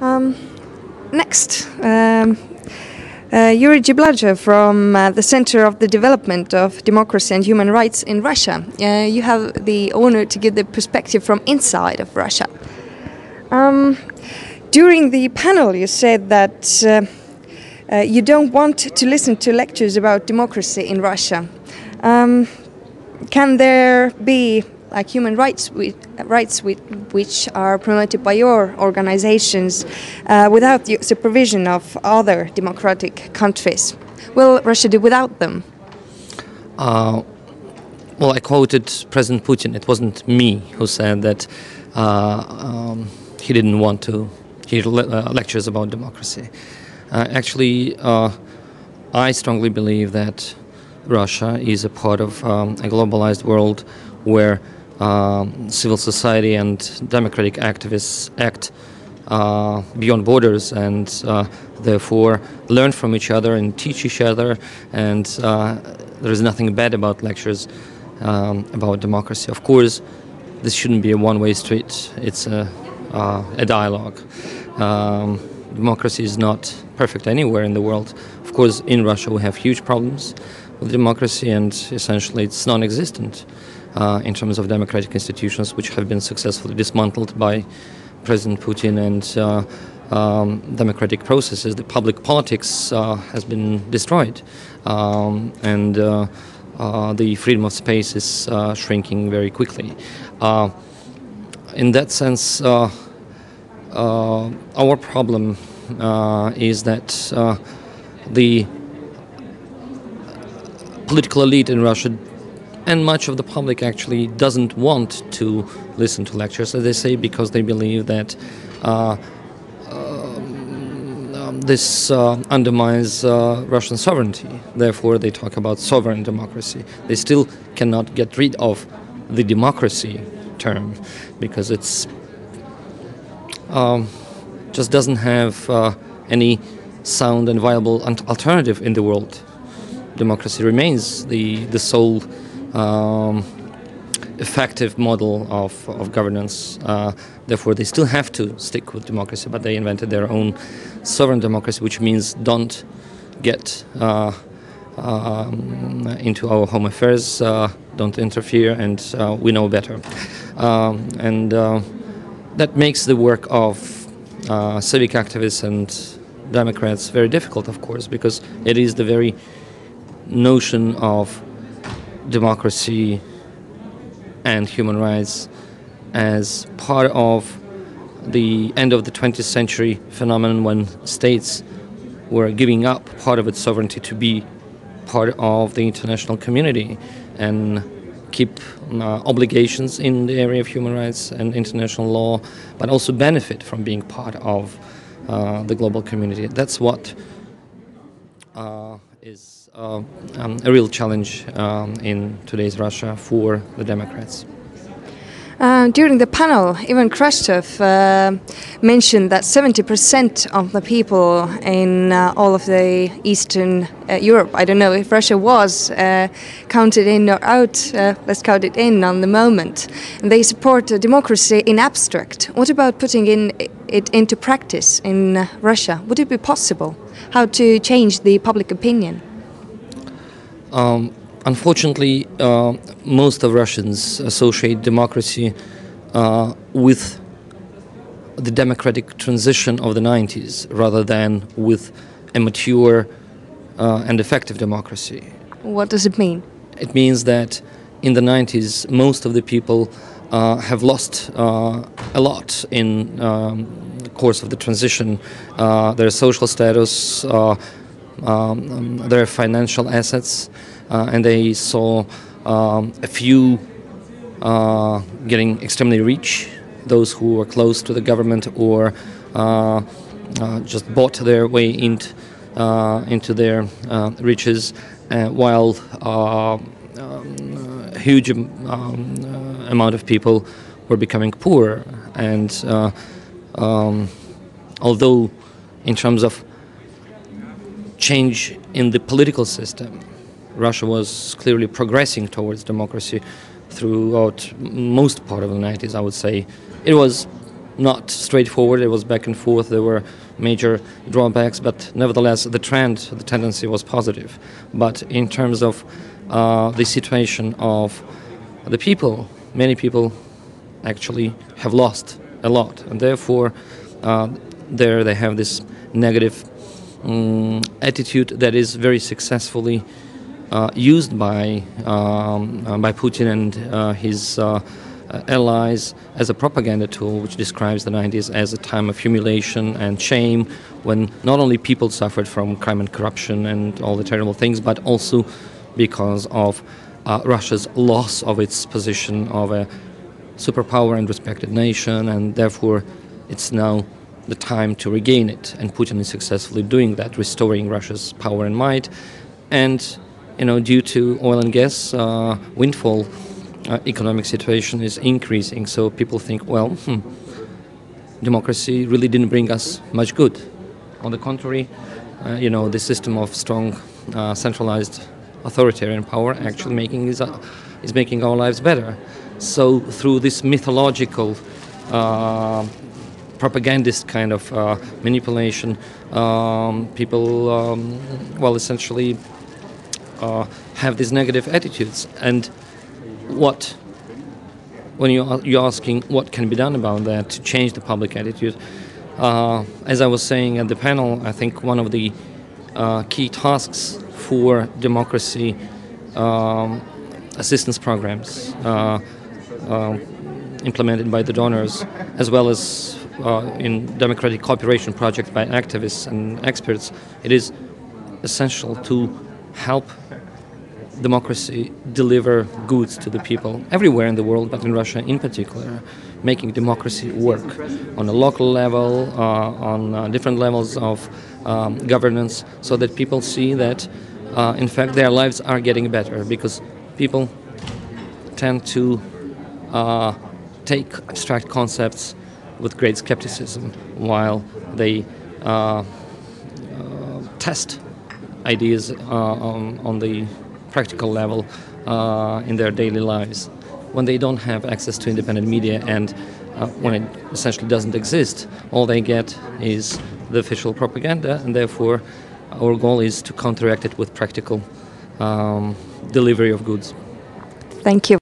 Um, Next, Yuri Dzhibladze from the Center of the Development of Democracy and Human Rights in Russia. You have the honor to give the perspective from inside of Russia. During the panel, you said that you don't want to listen to lectures about democracy in Russia. Can there be human rights which are promoted by your organizations without the supervision of other democratic countries? Will Russia do without them? Well, I quoted President Putin. It wasn't me who said that he didn't want to hear lectures about democracy. Actually, I strongly believe that Russia is a part of a globalized world where civil society and democratic activists act beyond borders and therefore learn from each other and teach each other, and there is nothing bad about lectures about democracy. Of course, this shouldn't be a one-way street. It's a dialogue. Democracy is not perfect anywhere in the world. Of course, in Russia we have huge problems with democracy, and essentially it's non-existent in terms of democratic institutions which have been successfully dismantled by President Putin, and democratic processes. The public politics has been destroyed, and the freedom of space is shrinking very quickly. In that sense, our problem is that the political elite in Russia and much of the public actually doesn't want to listen to lectures, as they say, because they believe that this undermines Russian sovereignty. Therefore, they talk about sovereign democracy. They still cannot get rid of the democracy term because it's just doesn't have any sound and viable alternative in the world. Democracy remains the sole effective model of governance. Therefore, they still have to stick with democracy, but they invented their own sovereign democracy, which means don't get into our home affairs, don't interfere, and we know better. And that makes the work of civic activists and Democrats very difficult, of course, because it is the very notion of democracy and human rights as part of the end of the 20th century phenomenon when states were giving up part of its sovereignty to be part of the international community and keep obligations in the area of human rights and international law, but also benefit from being part of the global community. That's what is a real challenge in today's Russia for the Democrats. During the panel, Ivan Khrushchev mentioned that 70% of the people in all of the Eastern Europe, I don't know if Russia was counted in or out, let's count it in on the moment, and they support democracy in abstract. What about putting it into practice in Russia? Would it be possible? How to change the public opinion? Unfortunately, most of Russians associate democracy with the democratic transition of the 90s rather than with a mature and effective democracy. What does it mean? It means that in the 90s, most of the people have lost a lot in the course of the transition. Their social status, their financial assets, and they saw a few getting extremely rich, those who were close to the government or just bought their way into their riches, while a huge amount of people were becoming poor. And although in terms of change in the political system, Russia was clearly progressing towards democracy throughout most part of the 90s, I would say. It was not straightforward. It was back and forth. There were major drawbacks, but nevertheless, the tendency was positive. But in terms of the situation of the people, many people actually have lost a lot, and therefore there they have this negative attitude that is very successfully used by Putin and his allies as a propaganda tool, which describes the 90s as a time of humiliation and shame, when not only people suffered from crime and corruption and all the terrible things, but also because of Russia's loss of its position of a superpower and respected nation, and therefore it's now the time to regain it. And Putin is successfully doing that, restoring Russia's power and might. And due to oil and gas windfall, economic situation is increasing. So people think, well, democracy really didn't bring us much good. On the contrary, the system of strong centralized authoritarian power actually is making our lives better. So through this mythological propagandist kind of manipulation, people essentially have these negative attitudes. And when you're asking what can be done about that to change the public attitude, as I was saying at the panel, I think one of the key tasks for democracy assistance programs implemented by the donors, as well as in democratic cooperation projects by activists and experts, it is essential to help democracy deliver goods to the people everywhere in the world, but in Russia in particular, making democracy work on a local level, on different levels of governance, so that people see that in fact their lives are getting better, because people tend to take abstract concepts with great skepticism while they test ideas on the practical level in their daily lives. When they don't have access to independent media and when it essentially doesn't exist, all they get is the official propaganda, and therefore our goal is to counteract it with practical delivery of goods. Thank you.